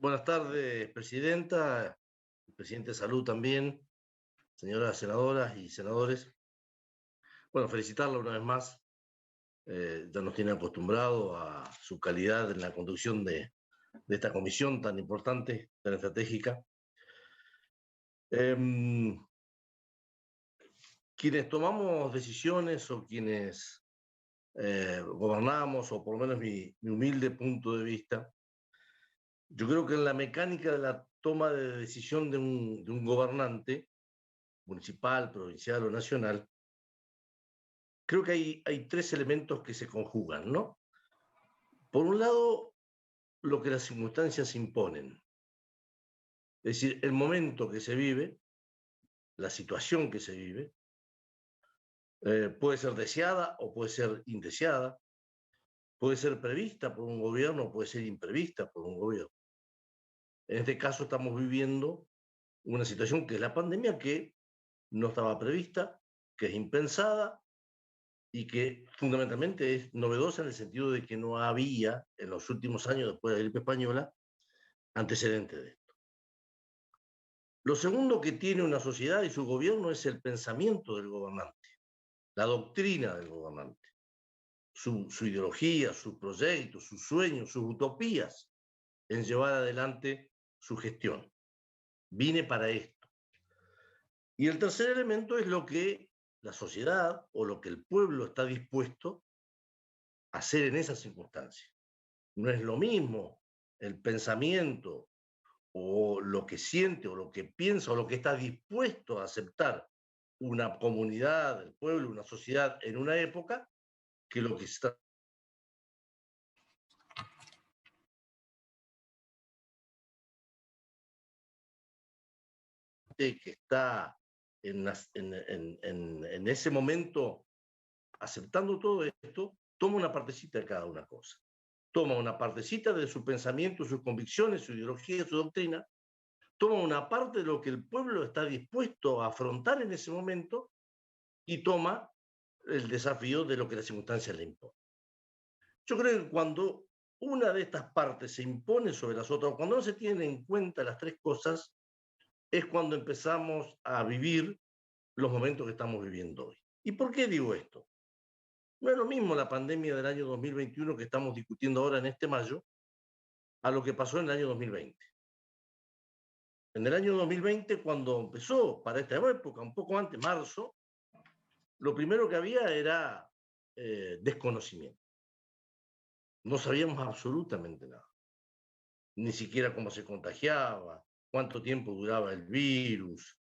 Buenas tardes, presidenta, presidente de Salud también, señoras senadoras y senadores. Bueno, felicitarla una vez más. Ya nos tiene acostumbrado a su calidad en la conducción de esta comisión tan importante, tan estratégica. Quienes tomamos decisiones o quienes gobernamos, o por lo menos mi humilde punto de vista, yo creo que en la mecánica de la toma de decisión de un gobernante, municipal, provincial o nacional, creo que hay tres elementos que se conjugan, ¿no? Por un lado, lo que las circunstancias imponen, es decir, el momento que se vive, la situación que se vive, puede ser deseada o puede ser indeseada, puede ser prevista por un gobierno o puede ser imprevista por un gobierno. En este caso estamos viviendo una situación que es la pandemia, que no estaba prevista, que es impensada y que fundamentalmente es novedosa en el sentido de que no había en los últimos años, después de la gripe española, antecedente de esto. Lo segundo que tiene una sociedad y su gobierno es el pensamiento del gobernante, la doctrina del gobernante, su ideología, sus proyectos, sus sueños, sus utopías en llevar adelante su gestión. Vine para esto. Y el tercer elemento es lo que la sociedad o lo que el pueblo está dispuesto a hacer en esas circunstancias. No es lo mismo el pensamiento o lo que siente o lo que piensa o lo que está dispuesto a aceptar una comunidad, el pueblo, una sociedad en una época, que lo que está en ese momento aceptando todo esto, toma una partecita de cada una cosa. Toma una partecita de su pensamiento, sus convicciones, su ideología, su doctrina, toma una parte de lo que el pueblo está dispuesto a afrontar en ese momento y toma el desafío de lo que las circunstancias le imponen. Yo creo que cuando una de estas partes se impone sobre las otras, cuando no se tienen en cuenta las tres cosas, es cuando empezamos a vivir los momentos que estamos viviendo hoy. ¿Y por qué digo esto? No es lo mismo la pandemia del año 2021 que estamos discutiendo ahora en este mayo a lo que pasó en el año 2020. En el año 2020, cuando empezó, para esta época, un poco antes, marzo, lo primero que había era desconocimiento. No sabíamos absolutamente nada, ni siquiera cómo se contagiaba, cuánto tiempo duraba el virus,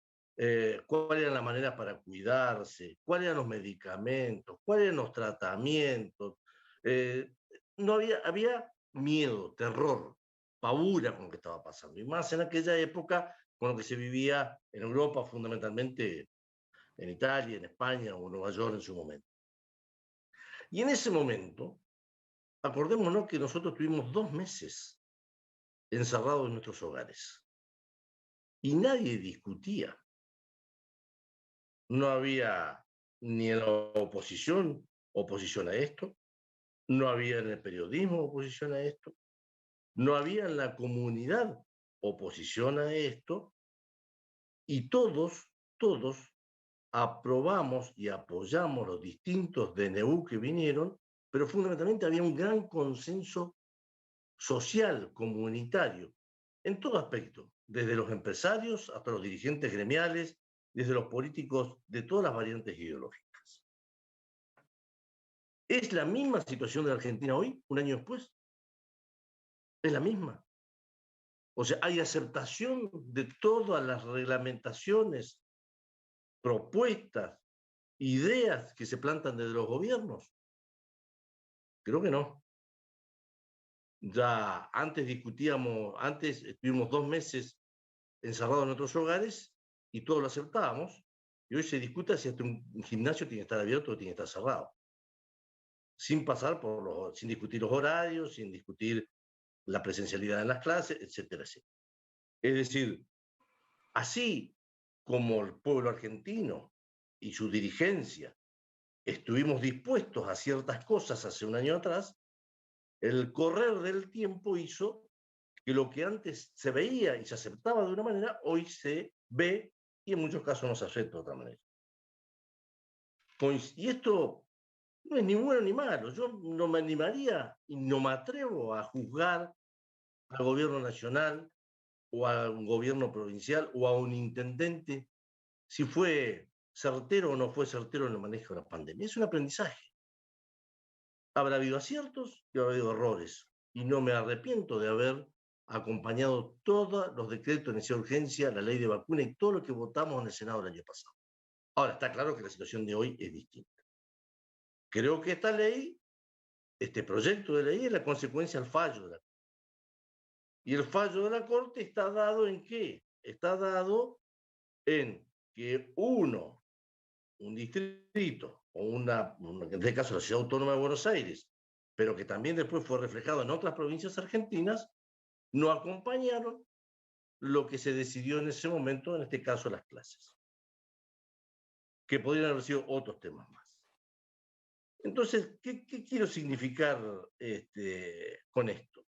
cuáles eran las maneras para cuidarse, cuáles eran los medicamentos, cuáles eran los tratamientos. Eh, no había miedo, terror, pavura con lo que estaba pasando, y más en aquella época con lo que se vivía en Europa, fundamentalmente en Italia, en España o en Nueva York en su momento. Y en ese momento, acordémonos que nosotros tuvimos 2 meses encerrados en nuestros hogares y nadie discutía. No había ni en la oposición a esto, no había en el periodismo oposición a esto, no había en la comunidad oposición a esto, y todos aprobamos y apoyamos los distintos DNU que vinieron, pero fundamentalmente había un gran consenso social, comunitario, en todo aspecto, desde los empresarios hasta los dirigentes gremiales, desde los políticos de todas las variantes ideológicas. ¿Es la misma situación de la Argentina hoy, un año después? Es la misma. O sea, hay aceptación de todas las reglamentaciones, propuestas, ideas que se plantan desde los gobiernos. Creo que no. Ya antes estuvimos 2 meses encerrados en nuestros hogares y todos lo aceptábamos, y hoy se discute si hasta un gimnasio tiene que estar abierto o tiene que estar cerrado, sin discutir los horarios, sin discutir la presencialidad en las clases, etcétera, etcétera. Es decir, así como el pueblo argentino y su dirigencia estuvimos dispuestos a ciertas cosas hace un año atrás, el correr del tiempo hizo que lo que antes se veía y se aceptaba de una manera, hoy se ve y en muchos casos no se acepta de otra manera. Y esto no es ni bueno ni malo. Yo no me animaría y no me atrevo a juzgar al gobierno nacional o a un gobierno provincial o a un intendente si fue certero o no fue certero en el manejo de la pandemia. Es un aprendizaje. Habrá habido aciertos y habrá habido errores. Y no me arrepiento de haber acompañado todos los decretos de necesidad de urgencia, la ley de vacuna y todo lo que votamos en el Senado el año pasado. Ahora, está claro que la situación de hoy es distinta. Creo que esta ley, este proyecto de ley, es la consecuencia del fallo de la Corte. Y el fallo de la Corte está dado en qué? Está dado en que un distrito, o en este caso la Ciudad Autónoma de Buenos Aires, pero que también después fue reflejado en otras provincias argentinas, no acompañaron lo que se decidió en ese momento, en este caso las clases, que podrían haber sido otros temas más. Entonces, ¿qué quiero significar con esto?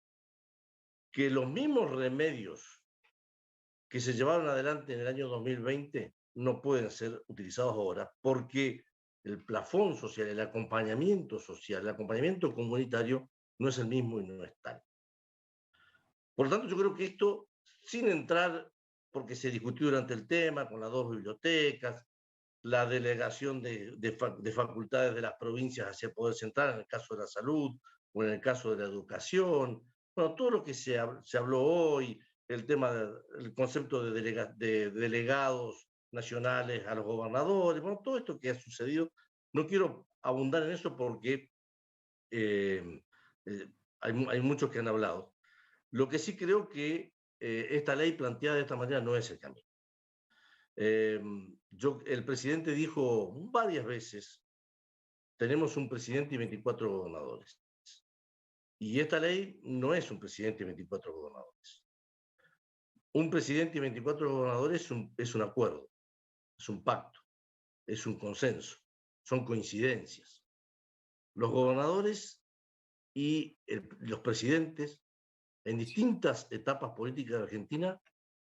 Que los mismos remedios que se llevaron adelante en el año 2020 no pueden ser utilizados ahora porque el plafón social, el acompañamiento social, el acompañamiento comunitario no es el mismo y no es tal. Por lo tanto, yo creo que esto, sin entrar, porque se discutió durante el tema con las dos bibliotecas, la delegación de facultades de las provincias hacia el Poder Central, en el caso de la salud o en el caso de la educación, bueno, todo lo que se habló hoy, el tema del concepto de delegados nacionales a los gobernadores, bueno, todo esto que ha sucedido, no quiero abundar en eso porque eh, hay muchos que han hablado. Lo que sí creo que esta ley planteada de esta manera no es el camino. El presidente dijo varias veces, tenemos un presidente y 24 gobernadores. Y esta ley no es un presidente y 24 gobernadores. Un presidente y 24 gobernadores es un acuerdo, es un pacto, es un consenso, son coincidencias. Los gobernadores y los presidentes en distintas etapas políticas de Argentina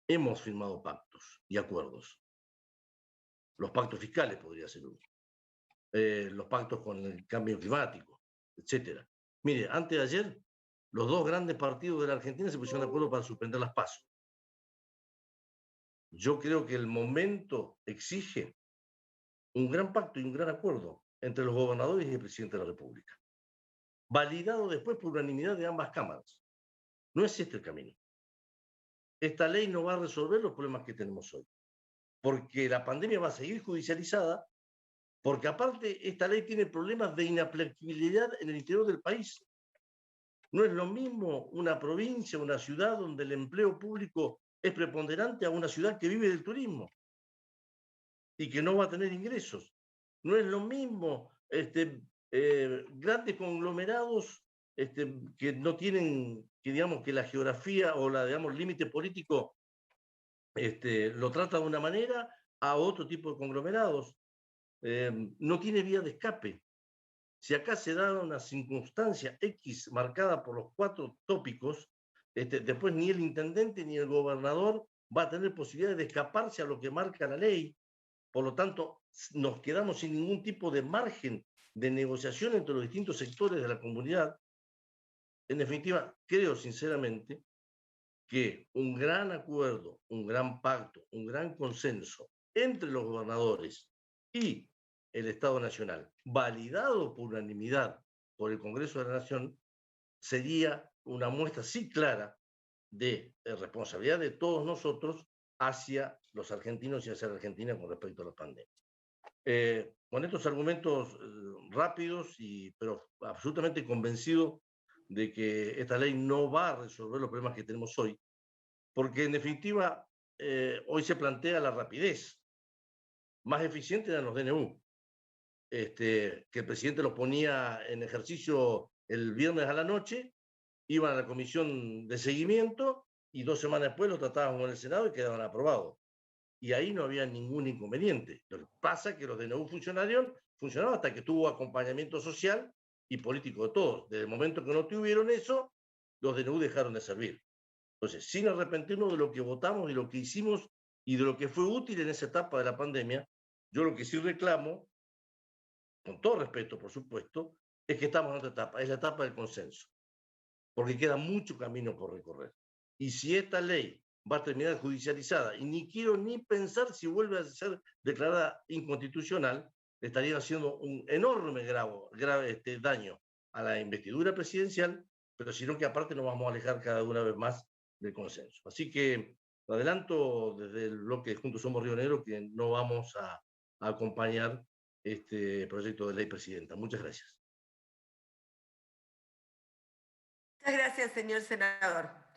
hemos firmado pactos y acuerdos. Los pactos fiscales podría ser uno. Los pactos con el cambio climático, etcétera. Mire, antes de ayer, los dos grandes partidos de la Argentina se pusieron de acuerdo para suspender las PASO. Yo creo que el momento exige un gran pacto y un gran acuerdo entre los gobernadores y el presidente de la República, validado después por unanimidad de ambas cámaras. No es este el camino. Esta ley no va a resolver los problemas que tenemos hoy, porque la pandemia va a seguir judicializada, porque aparte esta ley tiene problemas de inaplicabilidad en el interior del país. No es lo mismo una provincia, una ciudad donde el empleo público es preponderante a una ciudad que vive del turismo y que no va a tener ingresos. No es lo mismo grandes conglomerados que no tienen, que digamos que la geografía o la, digamos, límite político lo trata de una manera a otro tipo de conglomerados. No tiene vía de escape. Si acá se da una circunstancia X marcada por los 4 tópicos, después ni el intendente ni el gobernador va a tener posibilidad de escaparse a lo que marca la ley. Por lo tanto, nos quedamos sin ningún tipo de margen de negociación entre los distintos sectores de la comunidad. En definitiva, creo sinceramente que un gran acuerdo, un gran pacto, un gran consenso entre los gobernadores y el Estado Nacional, validado por unanimidad por el Congreso de la Nación, sería una muestra sí clara de responsabilidad de todos nosotros hacia los argentinos y hacia la Argentina con respecto a la pandemia. Con estos argumentos rápidos, pero absolutamente convencido de que esta ley no va a resolver los problemas que tenemos hoy, porque en definitiva hoy se plantea la rapidez. Más eficiente eran los DNU, que el presidente los ponía en ejercicio el viernes a la noche, iban a la comisión de seguimiento y 2 semanas después lo tratábamos en el Senado y quedaban aprobados. Y ahí no había ningún inconveniente. Lo que pasa es que los DNU funcionaron hasta que tuvo acompañamiento social y político de todos. Desde el momento que no tuvieron eso, los DNU dejaron de servir. Entonces, sin arrepentirnos de lo que votamos y lo que hicimos y de lo que fue útil en esa etapa de la pandemia, yo lo que sí reclamo, con todo respeto, por supuesto, es que estamos en otra etapa, es la etapa del consenso, porque queda mucho camino por recorrer. Y si esta ley va a terminar judicializada, y ni quiero ni pensar si vuelve a ser declarada inconstitucional, le estaría haciendo un enorme grave daño a la investidura presidencial, pero sino que aparte nos vamos a alejar cada una vez más del consenso. Así que lo adelanto desde el bloque Juntos Somos Río Negro que no vamos a acompañar este proyecto de ley, presidenta. Muchas gracias. Muchas gracias, señor senador.